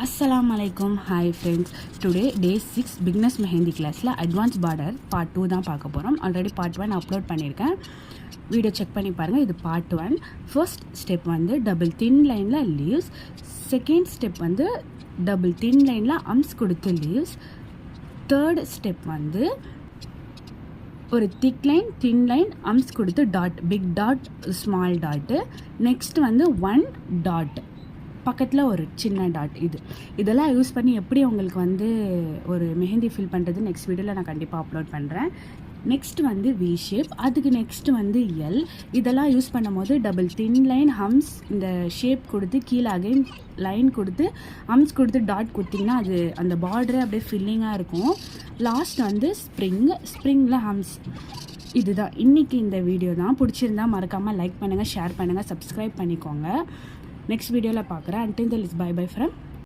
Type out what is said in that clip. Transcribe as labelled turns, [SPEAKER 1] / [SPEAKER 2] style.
[SPEAKER 1] Assalamu alaikum. Hi friends. Today day 6 beginners mehendi class la advanced border part 2 தான் பார்க்க போறோம். Already part 1 upload பண்ணியிருக்கேன். Video check பண்ணி பாருங்க. இது part 1. ஃபர்ஸ்ட் ஸ்டெப் வந்து டபுள் தின் லைன்ல லீவ்ஸ். செகண்ட் ஸ்டெப் வந்து டபுள் தின் லைன்ல அம்ஸ் கொடுத்து லீவ்ஸ். தேர்ட் ஸ்டெப் வந்து ஒரு thick line thin line arms கொடுத்து dot, big dot small dot. Next வந்து ஒன் டாட், பக்கத்தில் ஒரு சின்ன டாட். இதெல்லாம் யூஸ் பண்ணி எப்படி உங்களுக்கு வந்து ஒரு மெஹந்தி ஃபில் பண்ணுறது நெக்ஸ்ட் வீடியோவில் நான் கண்டிப்பாக அப்லோட் பண்ணுறேன். நெக்ஸ்ட் வந்து வி ஷேப், அதுக்கு நெக்ஸ்ட் வந்து எல். இதெல்லாம் யூஸ் பண்ணும் போது டபுள் தின் லைன் ஹம்ஸ் இந்த ஷேப் கொடுத்து கீழே அகைன் லைன் கொடுத்து ஹம்ஸ் கொடுத்து டாட் கொடுத்திங்கன்னா அது அந்த பார்டரே அப்படியே ஃபில்லிங்காக இருக்கும். லாஸ்ட் வந்து ஸ்ப்ரிங்கில் ஹம்ஸ். இதுதான் இன்றைக்கி இந்த வீடியோ தான். பிடிச்சிருந்தா மறக்காமல் லைக் பண்ணுங்கள், ஷேர் பண்ணுங்கள், சப்ஸ்கிரைப் பண்ணிக்கோங்க. நெக்ஸ்ட் வீடியோவில் பார்க்குறேன். until then, bye bye from